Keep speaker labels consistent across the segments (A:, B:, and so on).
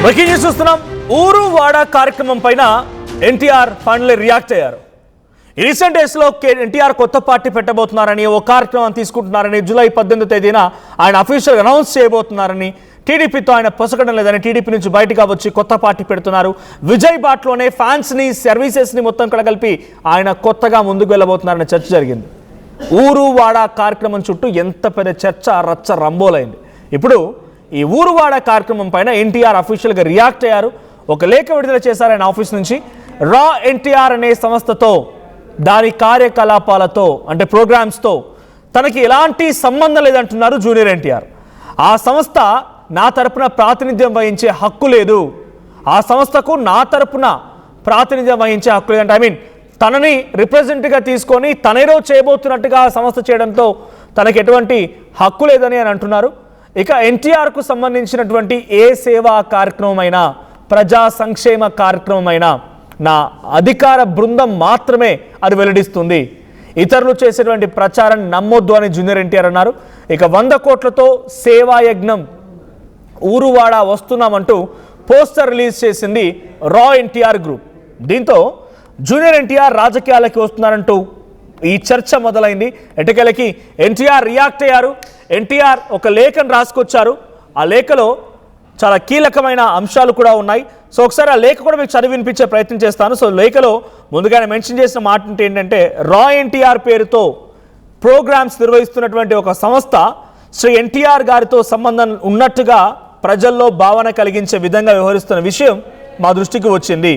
A: Breaking news చూస్తున్నాం. ఊరు వాడ కార్యక్రమం పైన ఎన్టీఆర్ ఫైనల్లీ రియాక్ట్ అయ్యారు. ఈ రీసెంట్ డేస్ లో ఎన్టీఆర్ కొత్త పార్టీ పెట్టబోతున్నారని, ఓ కార్యక్రమం తీసుకుంటున్నారని, జూలై 18వ తేదీన ఆయన అఫీషియల్ అనౌన్స్ చేయబోతున్నారని, టీడీపీతో ఆయన పొసగడం లేదని, టీడీపీ నుంచి బయటగా వచ్చి కొత్త పార్టీ పెడుతున్నారు. విజయ్ బాట్లోనే ఫ్యాన్స్ ని, సర్వీసెస్ ని మొత్తం కలగలిపి ఆయన కొత్తగా ముందుకు వెళ్ళబోతున్నారనే చర్చ జరిగింది. ఊరు వాడ కార్యక్రమం చుట్టూ ఎంత పెద్ద చర్చ, రచ్చ రంబోలైంది. ఇప్పుడు ఈ ఊరువాడ కార్యక్రమం పైన ఎన్టీఆర్ అఫీషియల్గా రియాక్ట్ అయ్యారు. ఒక లేఖ విడుదల చేశారు ఆయన ఆఫీస్ నుంచి. రా ఎన్టీఆర్ అనే సంస్థతో, దాని కార్యకలాపాలతో అంటే ప్రోగ్రామ్స్తో తనకి ఎలాంటి సంబంధం లేదంటున్నారు జూనియర్ ఎన్టీఆర్. ఆ సంస్థ నా తరపున ప్రాతినిధ్యం వహించే హక్కు లేదు, ఆ సంస్థకు నా తరపున ప్రాతినిధ్యం వహించే హక్కు లేదంటే, ఐ మీన్ తనని రిప్రజెంట్గా తీసుకొని తనేదో చేయబోతున్నట్టుగా ఆ సంస్థ చేయడంతో తనకి ఎటువంటి హక్కు లేదని అని అంటున్నారు. ఇక ఎన్టీఆర్కు సంబంధించినటువంటి ఏ సేవా కార్యక్రమమైనా, ప్రజా సంక్షేమ కార్యక్రమమైనా నా అధికార బృందం మాత్రమే అది వెల్లడిస్తుంది, ఇతరులు చేసేటువంటి ప్రచారం నమ్మొద్దు అని జూనియర్ ఎన్టీఆర్ అన్నారు. ఇక 100 కోట్లతో సేవాయజ్ఞం ఊరువాడ వస్తున్నామంటూ పోస్టర్ రిలీజ్ చేసింది రా ఎన్టీఆర్ గ్రూప్. దీంతో జూనియర్ ఎన్టీఆర్ రాజకీయాలకి వస్తున్నారంటూ ఈ చర్చ మొదలైంది. ఎటకేలకి ఎన్టీఆర్ రియాక్ట్ అయ్యారు. ఎన్టీఆర్ ఒక లేఖను రాసుకొచ్చారు. ఆ లేఖలో చాలా కీలకమైన అంశాలు కూడా ఉన్నాయి. సో ఒకసారి ఆ లేఖ కూడా మీకు చదివి వినిపించే ప్రయత్నం చేస్తాను. సో లేఖలో ముందుగానే మెన్షన్ చేసిన మాట ఏంటంటే, రా ఎన్టీఆర్ పేరుతో ప్రోగ్రామ్స్ నిర్వహిస్తున్నటువంటి ఒక సంస్థ శ్రీ ఎన్టీఆర్ గారితో సంబంధం ఉన్నట్టుగా ప్రజల్లో భావన కలిగించే విధంగా వ్యవహరిస్తున్న విషయం మా దృష్టికి వచ్చింది.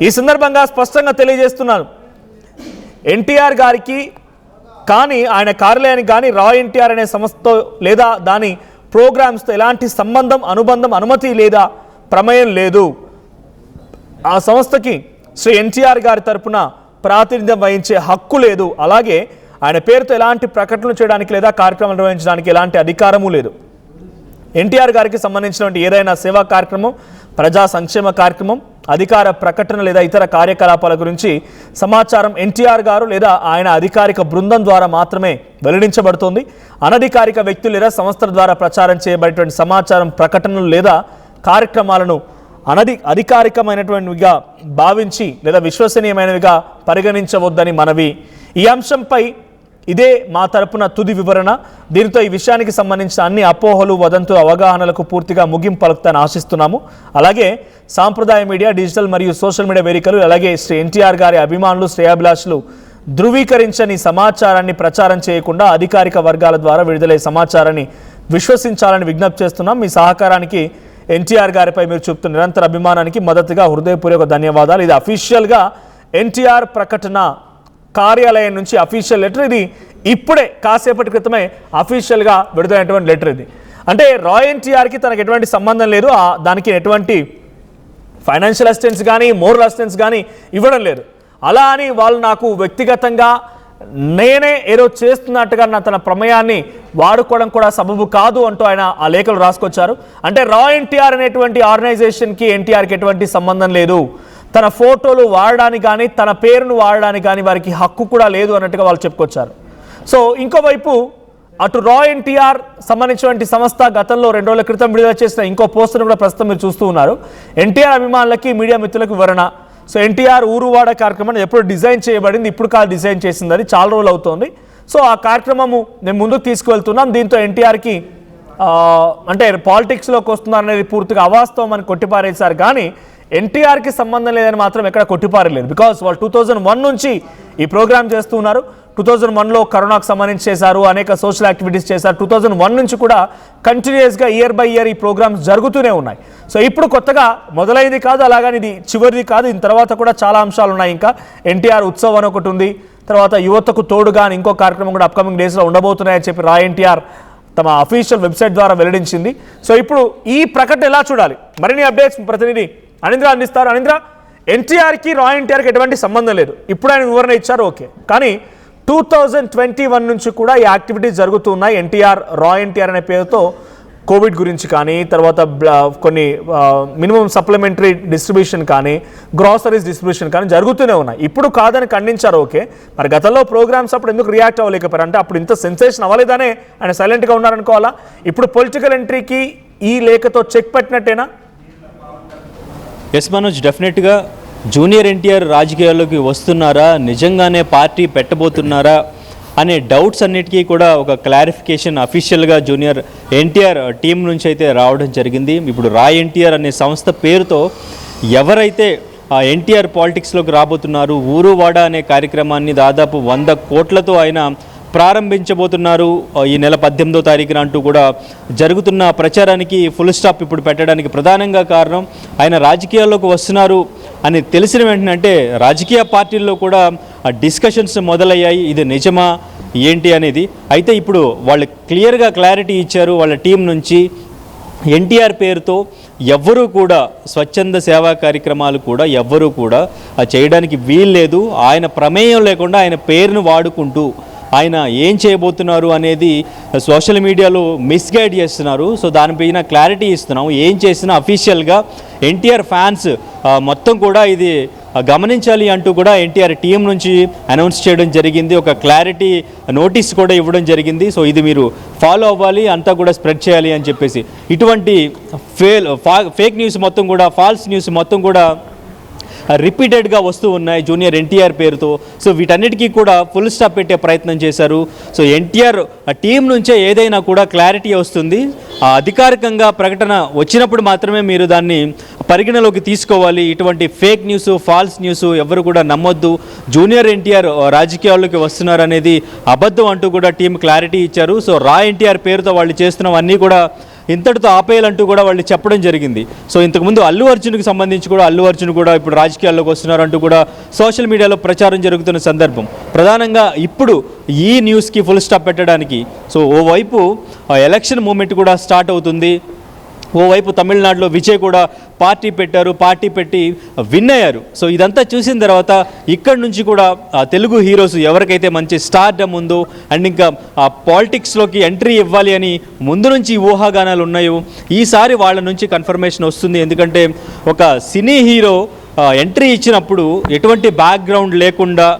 A: ఈ సందర్భంగా స్పష్టంగా తెలియజేస్తున్నాను, ఎన్టీఆర్ గారికి కానీ ఆయన కార్యాలయానికి కానీ రా ఎన్టీఆర్ అనే సంస్థతో లేదా దాని ప్రోగ్రామ్స్తో ఎలాంటి సంబంధం, అనుబంధం, అనుమతి లేదా ప్రమేయం లేదు. ఆ సంస్థకి శ్రీ ఎన్టీఆర్ గారి తరపున ప్రాతినిధ్యం వహించే హక్కు లేదు. అలాగే ఆయన పేరుతో ఎలాంటి ప్రకటనలు చేయడానికి లేదా కార్యక్రమాలు నిర్వహించడానికి ఎలాంటి అధికారము లేదు. ఎన్టీఆర్ గారికి సంబంధించినటువంటి ఏదైనా సేవా కార్యక్రమం, ప్రజా సంక్షేమ కార్యక్రమం, అధికార ప్రకటన లేదా ఇతర కార్యకలాపాల గురించి సమాచారం ఎన్టీఆర్ గారు లేదా ఆయన అధికారిక బృందం ద్వారా మాత్రమే వెల్లడించబడుతుంది. అనధికారిక వ్యక్తులు లేదా సంస్థల ద్వారా ప్రచారం చేయబడేటువంటి సమాచారం, ప్రకటనలు లేదా కార్యక్రమాలను అధికారికమైనటువంటివిగా భావించి లేదా విశ్వసనీయమైనవిగా పరిగణించవద్దని మనవి. ఈ అంశంపై ఇదే మా తరపున తుది వివరణ. దీనితో ఈ విషయానికి సంబంధించిన అన్ని అపోహలు, వదంతులు, అవగాహనలకు పూర్తిగా ముగింపు పలుకుతాయని ఆశిస్తున్నాము. అలాగే సాంప్రదాయ మీడియా, డిజిటల్ మరియు సోషల్ మీడియా వేదికలు, అలాగే శ్రీ ఎన్టీఆర్ గారి అభిమానులు, శ్రేయాభిలాషులు ధృవీకరించని సమాచారాన్ని ప్రచారం చేయకుండా అధికారిక వర్గాల ద్వారా విడుదలయ్యే సమాచారాన్ని విశ్వసించాలని విజ్ఞప్తి చేస్తున్నాం. మీ సహకారానికి, ఎన్టీఆర్ గారిపై మీరు చూపుతున్న నిరంతర అభిమానానికి మద్దతుగా హృదయపూర్వక ధన్యవాదాలు. ఇది అఫీషియల్గా ఎన్టీఆర్ ప్రకటన కార్యాలయం నుంచి అఫీషియల్ లెటర్. ఇది ఇప్పుడే కాసేపటి క్రితమే అఫీషియల్గా విడుదలైనటువంటి లెటర్ ఇది. అంటే రా ఎన్టీఆర్కి తనకు ఎటువంటి సంబంధం లేదు, దానికి ఎటువంటి ఫైనాన్షియల్ అసిస్టెన్స్ కానీ మోరల్ అసిస్టెన్స్ కానీ ఇవ్వడం లేదు. అలా అని వాళ్ళు నాకు వ్యక్తిగతంగా నేనే ఏదో చేస్తున్నట్టుగా తన ప్రమేయాన్ని వాడుకోవడం కూడా సబబు కాదు అంటూ ఆయన ఆ లేఖలు రాసుకొచ్చారు. అంటే రా ఎన్టీఆర్ అనేటువంటి ఆర్గనైజేషన్కి ఎన్టీఆర్కి ఎటువంటి సంబంధం లేదు, తన ఫోటోలు వాడడానికి కానీ తన పేరును వాడడానికి కానీ వారికి హక్కు కూడా లేదు అన్నట్టుగా వాళ్ళు చెప్పుకొచ్చారు. సో ఇంకోవైపు అటు రా ఎన్టీఆర్ సంబంధించినటువంటి సంస్థ గతంలో 2 రోజుల క్రితం విడుదల చేసిన ఇంకో పోస్టర్ను కూడా ప్రస్తుతం మీరు చూస్తూ ఉన్నారు. ఎన్టీఆర్ అభిమానులకి, మీడియా మిత్రులకు వివరణ. సో ఎన్టీఆర్ ఊరువాడ కార్యక్రమం ఎప్పుడు డిజైన్ చేయబడింది, ఇప్పుడు కాదు డిజైన్ చేసింది, అది చాలా రోజులు అవుతుంది. సో ఆ కార్యక్రమము మేము ముందుకు తీసుకువెళ్తున్నాం. దీంతో ఎన్టీఆర్కి అంటే పాలిటిక్స్లోకి వస్తున్నారనేది పూర్తిగా అవాస్తవం అని కొట్టిపారేశారు. కానీ ఎన్టీఆర్కి సంబంధం లేదని మాత్రం ఎక్కడ కొట్టిపారలేదు. బికాస్ వాళ్ళు 2001 నుంచి ఈ ప్రోగ్రామ్ చేస్తూ ఉన్నారు. 2001లో కరోనాకు సంబంధించి చేశారు, అనేక సోషల్ యాక్టివిటీస్ చేశారు. 2001 నుంచి కూడా కంటిన్యూస్గా ఇయర్ బై ఇయర్ ఈ ప్రోగ్రామ్స్ జరుగుతూనే ఉన్నాయి. సో ఇప్పుడు కొత్తగా మొదలైంది కాదు, అలాగని ఇది చివరిది కాదు. దీని తర్వాత కూడా చాలా అంశాలు ఉన్నాయి. ఇంకా ఎన్టీఆర్ ఉత్సవ్ అని ఒకటి ఉంది, తర్వాత యువతకు తోడుగా ఇంకో కార్యక్రమం కూడా అప్కమింగ్ డేస్లో ఉండబోతున్నాయని చెప్పి రా ఎన్టీఆర్ తమ అఫీషియల్ వెబ్సైట్ ద్వారా వెల్లడించింది. సో ఇప్పుడు ఈ ప్రకటన ఎలా చూడాలి? మరిన్ని అప్డేట్స్ ప్రతినిధి అనింద్ర అందిస్తారు. అనింద్ర, ఎన్టీఆర్కి రా ఎన్టీఆర్కి ఎటువంటి సంబంధం లేదు, ఇప్పుడు ఆయన వివరణ ఇచ్చారు, ఓకే. కానీ 2021 నుంచి కూడా ఈ యాక్టివిటీస్ జరుగుతున్నాయి. ఎన్టీఆర్, రా ఎన్టీఆర్ అనే పేరుతో కోవిడ్ గురించి కానీ, తర్వాత కొన్ని మినిమం సప్లిమెంటరీ డిస్ట్రిబ్యూషన్ కానీ, గ్రాసరీస్ డిస్ట్రిబ్యూషన్ కానీ జరుగుతూనే ఉన్నాయి. ఇప్పుడు కాదని ఖండించారు, ఓకే. మరి గతంలో ప్రోగ్రామ్స్ అప్పుడు ఎందుకు రియాక్ట్ అవ్వలేకపోయారు? అంటే అప్పుడు ఇంత సెన్సేషన్ అవ్వలేదనే ఆయన సైలెంట్గా ఉన్నారనుకోవాలా? ఇప్పుడు పొలిటికల్ ఎంట్రీకి ఈ లేఖతో చెక్ పెట్టినట్టేనా?
B: ఎస్ మనోజ్, డెఫినెట్గా జూనియర్ ఎన్టీఆర్ రాజకీయాల్లోకి వస్తున్నారా, నిజంగానే పార్టీ పెట్టబోతున్నారా అనే డౌట్స్ అన్నిటికీ కూడా ఒక క్లారిఫికేషన్ అఫీషియల్గా జూనియర్ ఎన్టీఆర్ టీం నుంచి అయితే రావడం జరిగింది. ఇప్పుడు రాయ్ ఎన్టీఆర్ అనే సంస్థ పేరుతో ఎవరైతే ఎన్టీఆర్ పాలిటిక్స్లోకి రాబోతున్నారు, ఊరు వాడ అనే కార్యక్రమాన్ని దాదాపు 100 కోట్లతో ఆయన ప్రారంభించబోతున్నారు ఈ నెల 18వ తారీఖున అంటూ కూడా జరుగుతున్న ప్రచారానికి ఫుల్ స్టాప్ ఇప్పుడు పెట్టడానికి ప్రధానంగా కారణం ఆయన రాజకీయాల్లోకి వస్తున్నారు అని తెలిసిన వెంటనే, అంటే రాజకీయ పార్టీల్లో కూడా డిస్కషన్స్ మొదలయ్యాయి, ఇది నిజమా ఏంటి అనేది. అయితే ఇప్పుడు వాళ్ళు క్లియర్గా క్లారిటీ ఇచ్చారు వాళ్ళ టీం నుంచి. ఎన్టీఆర్ పేరుతో ఎవ్వరూ కూడా స్వచ్ఛంద సేవా కార్యక్రమాలు కూడా ఎవ్వరూ కూడా చేయడానికి వీల్లేదు. ఆయన ప్రమేయం లేకుండా ఆయన పేరును వాడుకుంటూ ఆయన ఏం చేయబోతున్నారు అనేది సోషల్ మీడియాలో మిస్గైడ్ చేస్తున్నారు. సో దానిపైన క్లారిటీ ఇస్తున్నాం. ఏం చేసినా అఫీషియల్గా ఎన్టీఆర్ ఫ్యాన్స్ మొత్తం కూడా ఇది గమనించాలి అంటూ కూడా ఎన్టీఆర్ టీం నుంచి అనౌన్స్ చేయడం జరిగింది. ఒక క్లారిటీ నోటీస్ కూడా ఇవ్వడం జరిగింది. సో ఇది మీరు ఫాలో అవ్వాలి, అంతా కూడా స్ప్రెడ్ చేయాలి అని చెప్పేసి. ఇటువంటి ఫేక్ న్యూస్ మొత్తం కూడా, ఫాల్స్ న్యూస్ మొత్తం కూడా రిపీటెడ్గా వస్తూ ఉన్నాయి జూనియర్ ఎన్టీఆర్ పేరుతో. సో వీటన్నిటికీ కూడా ఫుల్ స్టాప్ పెట్టే ప్రయత్నం చేశారు. సో ఎన్టీఆర్ టీం నుంచే ఏదైనా కూడా క్లారిటీ వస్తుంది. అధికారికంగా ప్రకటన వచ్చినప్పుడు మాత్రమే మీరు దాన్ని పరిగణలోకి తీసుకోవాలి. ఇటువంటి ఫేక్ న్యూస్, ఫాల్స్ న్యూస్ ఎవరు కూడా నమ్మొద్దు. జూనియర్ ఎన్టీఆర్ రాజకీయాల్లోకి వస్తున్నారు అనేది అబద్ధం అంటూ కూడా టీం క్లారిటీ ఇచ్చారు. సో రా ఎన్టీఆర్ పేరుతో వాళ్ళు చేస్తున్నవన్నీ కూడా ఇంతటితో ఆపేయాలంటూ కూడా వాళ్ళు చెప్పడం జరిగింది. సో ఇంతకుముందు అల్లు అర్జున్కి సంబంధించి కూడా అల్లు అర్జున్ కూడా ఇప్పుడు రాజకీయాల్లోకి వస్తున్నారంటూ కూడా సోషల్ మీడియాలో ప్రచారం జరుగుతున్న సందర్భం. ప్రధానంగా ఇప్పుడు ఈ న్యూస్కి ఫుల్ స్టాప్ పెట్టడానికి సో ఓవైపు ఎలక్షన్ మూమెంట్ కూడా స్టార్ట్ అవుతుంది, ఓవైపు తమిళనాడులో విజయ్ కూడా పార్టీ పెట్టారు, పార్టీ పెట్టి విన్ అయ్యారు. సో ఇదంతా చూసిన తర్వాత ఇక్కడ నుంచి కూడా తెలుగు హీరోస్ ఎవరికైతే మంచి స్టార్డమ్ ఉందో అండ్ ఇంకా పాలిటిక్స్లోకి ఎంట్రీ ఇవ్వాలి అని ముందు నుంచి ఊహాగానాలు ఉన్నాయో ఈసారి వాళ్ళ నుంచి కన్ఫర్మేషన్ వస్తుంది. ఎందుకంటే ఒక సినీ హీరో ఎంట్రీ ఇచ్చినప్పుడు ఎటువంటి బ్యాక్గ్రౌండ్ లేకుండా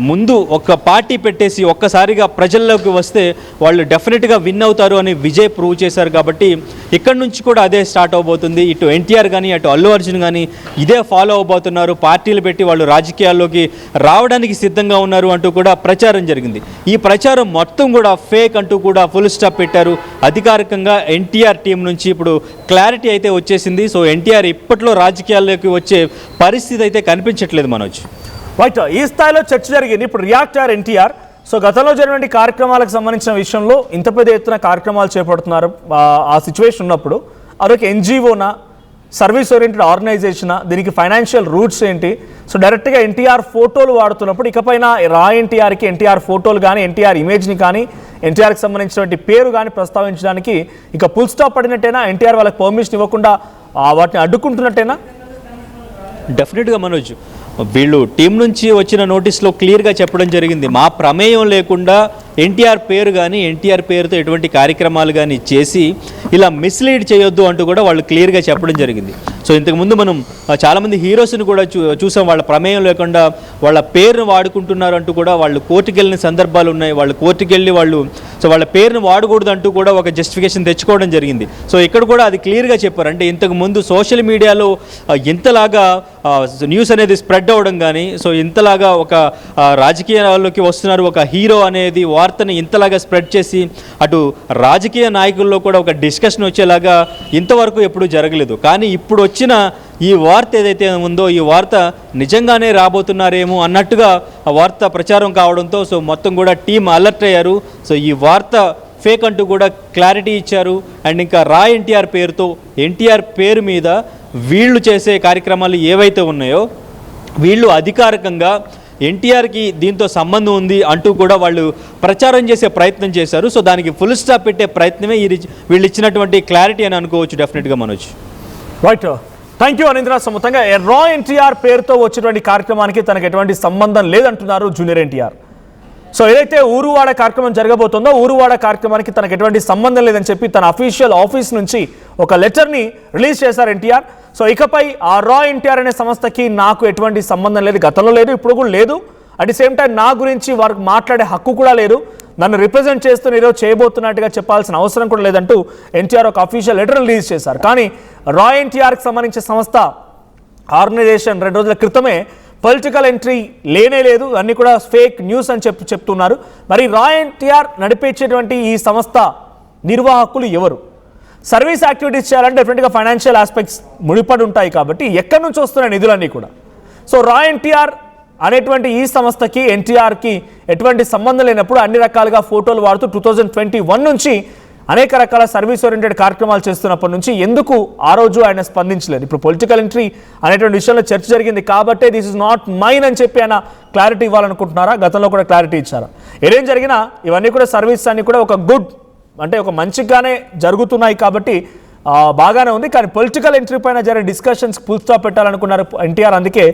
B: ముందు ఒక పార్టీ పెట్టేసి ఒక్కసారిగా ప్రజల్లోకి వస్తే వాళ్ళు డెఫినెట్గా విన్ అవుతారు అని విజయ్ ప్రూవ్ చేశారు. కాబట్టి ఇక్కడ నుంచి కూడా అదే స్టార్ట్ అవబోతుంది. ఇటు ఎన్టీఆర్ కానీ అటు అల్లు అర్జున్ కానీ ఇదే ఫాలో అవబోతున్నారు. పార్టీలు పెట్టి వాళ్ళు రాజకీయాల్లోకి రావడానికి సిద్ధంగా ఉన్నారు అంటూ కూడా ప్రచారం జరిగింది. ఈ ప్రచారం మొత్తం కూడా ఫేక్ అంటూ కూడా ఫుల్ స్టాప్ పెట్టారు. అధికారికంగా ఎన్టీఆర్ టీం నుంచి ఇప్పుడు క్లారిటీ అయితే వచ్చేసింది. సో ఎన్టీఆర్ ఇప్పట్లో రాజకీయాల్లోకి వచ్చే పరిస్థితి అయితే కనిపించట్లేదు మనోజ్.
A: రైట్, ఈ స్థాయిలో చర్చ జరిగింది. ఇప్పుడు రియాక్ట్ అయ్యారు ఎన్టీఆర్. సో గతంలో జరిగిన కార్యక్రమాలకు సంబంధించిన విషయంలో ఇంత పెద్ద ఎత్తున కార్యక్రమాలు చేపడుతున్నారు. ఆ సిచ్యువేషన్ ఉన్నప్పుడు అదొక ఎన్జిఓనా, సర్వీస్ ఓరియంటెడ్ ఆర్గనైజేషనా, దీనికి ఫైనాన్షియల్ రూట్స్ ఏంటి? సో డైరెక్ట్గా ఎన్టీఆర్ ఫోటోలు వాడుతున్నప్పుడు ఇకపైన రా ఎన్టీఆర్కి ఎన్టీఆర్ ఫోటోలు కానీ ఎన్టీఆర్ ఇమేజ్ని కానీ ఎన్టీఆర్కి సంబంధించినటువంటి పేరు కానీ ప్రస్తావించడానికి ఇక ఫుల్ స్టాప్ పడినట్టేనా? ఎన్టీఆర్ వాళ్ళకి పర్మిషన్ ఇవ్వకుండా వాటిని అడ్డుకుంటున్నట్టేనా?
B: డెఫినెట్గా మనోజ్, వీళ్ళు టీం నుంచి వచ్చిన నోటీస్లో క్లియర్గా చెప్పడం జరిగింది, మా ప్రమేయం లేకుండా ఎన్టీఆర్ పేరు కానీ ఎన్టీఆర్ పేరుతో ఎటువంటి కార్యక్రమాలు కానీ చేసి ఇలా మిస్లీడ్ చేయొద్దు అంటూ కూడా వాళ్ళు క్లియర్గా చెప్పడం జరిగింది. సో ఇంతకుముందు మనం చాలామంది హీరోస్ని కూడా చూసాం, వాళ్ళ ప్రమేయం లేకుండా వాళ్ళ పేరును వాడుకుంటున్నారు అంటూ కూడా వాళ్ళు కోర్టుకు వెళ్ళిన సందర్భాలు ఉన్నాయి. వాళ్ళు కోర్టుకు వెళ్ళి వాళ్ళు సో వాళ్ళ పేరును వాడకూడదు అంటూ కూడా ఒక జస్టిఫికేషన్ తెచ్చుకోవడం జరిగింది. సో ఇక్కడ కూడా అది క్లియర్గా చెప్పారు. అంటే ఇంతకుముందు సోషల్ మీడియాలో ఇంతలాగా న్యూస్ అనేది స్ప్రెడ్ అవ్వడం కానీ, సో ఇంతలాగా ఒక రాజకీయాల్లోకి వస్తున్నారు ఒక హీరో అనేది వార్తని ఇంతలాగా స్ప్రెడ్ చేసి అటు రాజకీయ నాయకుల్లో కూడా ఒక డిస్కషన్ వచ్చేలాగా ఇంతవరకు ఎప్పుడూ జరగలేదు. కానీ ఇప్పుడు వచ్చిన ఈ వార్త ఏదైతే ఉందో ఈ వార్త నిజంగానే రాబోతున్నారేమో అన్నట్టుగా ఆ వార్త ప్రచారం కావడంతో సో మొత్తం కూడా టీం అలర్ట్ అయ్యారు. సో ఈ వార్త ఫేక్ అంటూ కూడా క్లారిటీ ఇచ్చారు. అండ్ ఇంకా రా ఎన్టీఆర్ పేరుతో ఎన్టీఆర్ పేరు మీద వీళ్ళు చేసే కార్యక్రమాలు ఏవైతే ఉన్నాయో వీళ్ళు అధికారికంగా ఎన్టీఆర్కి దీంతో సంబంధం ఉంది అంటూ కూడా వాళ్ళు ప్రచారం చేసే ప్రయత్నం చేశారు. సో దానికి ఫుల్ స్టాప్ పెట్టే ప్రయత్నమే వీళ్ళు ఇచ్చినటువంటి క్లారిటీ అని అనుకోవచ్చు డెఫినెట్గా Manoj.
A: Right, thank you Anindra. So మొత్తంగా రా ఎన్టీఆర్ పేరుతో వచ్చినటువంటి కార్యక్రమానికి తనకు ఎటువంటి సంబంధం లేదంటున్నారు జూనియర్ ఎన్టీఆర్. సో ఏదైతే ఊరువాడ కార్యక్రమం జరగబోతుందో ఊరువాడ కార్యక్రమానికి తనకు ఎటువంటి సంబంధం లేదని చెప్పి తన అఫీషియల్ ఆఫీస్ నుంచి ఒక లెటర్ని రిలీజ్ చేశారు ఎన్టీఆర్. సో ఇకపై ఆ రా ఎన్టీఆర్ అనే సంస్థకి నాకు ఎటువంటి సంబంధం లేదు, గతంలో లేదు, ఇప్పుడు కూడా లేదు. అట్ ది సేమ్ టైం నా గురించి వారికి మాట్లాడే హక్కు కూడా లేదు, నన్ను రిప్రజెంట్ చేస్తూ ఏదో చేయబోతున్నట్టుగా చెప్పాల్సిన అవసరం కూడా లేదంటూ ఎన్టీఆర్ ఒక అఫీషియల్ లెటర్ రిలీజ్ చేశారు. కానీ రా ఎన్టీఆర్కి సంబంధించిన సంస్థ ఆర్గనైజేషన్ 2 రోజుల క్రితమే పొలిటికల్ ఎంట్రీ లేనే లేదు, అన్నీ కూడా ఫేక్ న్యూస్ అని చెప్తున్నారు. మరి రా ఎన్టీఆర్ నడిపించేటువంటి ఈ సంస్థ నిర్వాహకులు ఎవరు? సర్వీస్ యాక్టివిటీస్ చేయాలంటే డెఫినెట్గా ఫైనాన్షియల్ ఆస్పెక్ట్స్ ముడిపడి ఉంటాయి కాబట్టి ఎక్కడి నుంచి వస్తున్నాయి నిధులన్నీ కూడా. సో రా ఎన్టీఆర్ అనేటువంటి ఈ సంస్థకి ఎన్టీఆర్కి ఎటువంటి సంబంధం లేనప్పుడు అన్ని రకాలుగా ఫోటోలు వాడుతూ 2021 నుంచి అనేక రకాల సర్వీస్ ఓరియంటెడ్ కార్యక్రమాలు చేస్తున్నప్పటి నుంచి ఎందుకు ఆ రోజు ఆయన స్పందించలేదు? ఇప్పుడు పొలిటికల్ ఎంట్రీ అనేటువంటి విషయంలో చర్చ జరిగింది కాబట్టి దిస్ ఇస్ నాట్ మైన్ అని చెప్పి ఆయన క్లారిటీ ఇవ్వాలనుకుంటున్నారా? గతంలో కూడా క్లారిటీ ఇచ్చారా? ఏదేం జరిగినా ఇవన్నీ కూడా సర్వీస్ అన్ని కూడా ఒక గుడ్ అంటే ఒక మంచిగానే జరుగుతున్నాయి కాబట్టి బాగానే ఉంది. కానీ పొలిటికల్ ఎంట్రీ పైన జరిగే డిస్కషన్స్ ఫుల్ స్టాప్ పెట్టాలనుకున్నారు ఎన్టీఆర్, అందుకే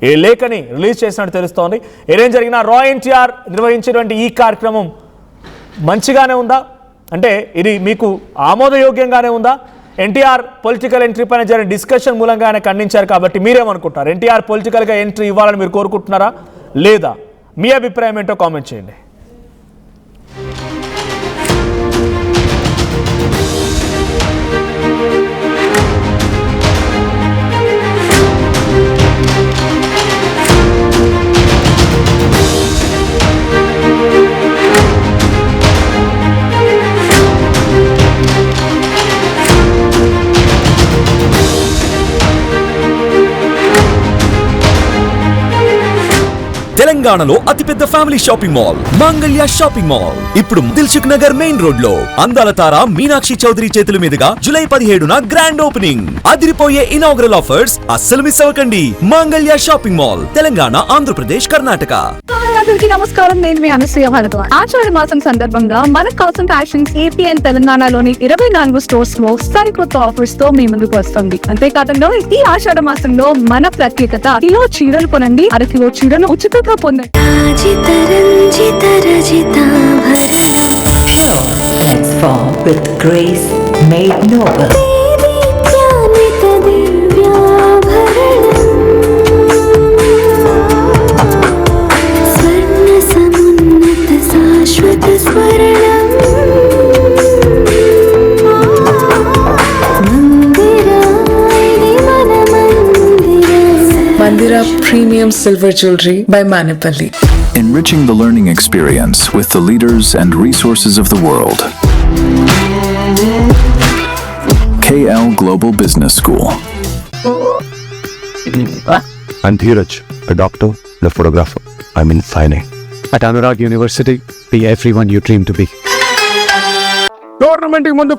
A: ఏ లేఖని రిలీజ్ చేసినట్టు తెలుస్తోంది. ఏదేం జరిగినా రా ఎన్టీఆర్ నిర్వహించినటువంటి ఈ కార్యక్రమం మంచిగానే ఉందా అంటే ఇది మీకు ఆమోదయోగ్యంగానే ఉందా? ఎన్టీఆర్ పొలిటికల్ ఎంట్రీ పైన జరిగిన డిస్కషన్ మూలంగా ఆయన ఖండించారు కాబట్టి మీరేమనుకుంటారు? ఎన్టీఆర్ పొలిటికల్గా ఎంట్రీ ఇవ్వాలని మీరు కోరుకుంటున్నారా లేదా? మీ అభిప్రాయం ఏంటో కామెంట్ చేయండి.
C: తెలంగాణలో అతిపెద్ద family shopping mall Mangalya shopping mall ఇప్పుడు దిల్సుఖ్ నగర్ మెయిన్ రోడ్ లో అందాల తార మీనాక్షి చౌదరి చేతుల మీదుగా జూలై 17న గ్రాండ్ ఓపెనింగ్. అదిరిపోయే ఇనాగ్రల్ ఆఫర్స్ అస్సలు మిస్ అవ్వకండి. Mangalya shopping mall, Telangana, Andhra Pradesh, Karnataka.
D: నమస్కారం, నేను మీ అనసూయ భరద్వాజ్. ఆషాఢ మాసం సందర్భంగా మన కాసన్ ఫ్యాషన్స్ ఏపీ అండ్ తెలంగాణలోని 24 స్టోర్స్ లో సరికొత్త ఆఫర్స్ తో మీ ముందుకు వస్తుంది. అంతేకాదంలో ఈ ఆషాఢ మాసంలో మన ప్రత్యేకత, కిలో చీరలు కొనండి, అరకిలో చీరను ఉచితంగా పొందండి.
E: Let's form with grace made noble.
F: Mandira Premium Silver Jewelry by Manipali.
G: Enriching the learning experience with the leaders and resources of the world. KL Global Business School.
H: I'm Dheeraj, a doctor and a photographer. I'm in signing.
I: At Anurag University, be everyone you dream to be.
J: Tournament కి ముందు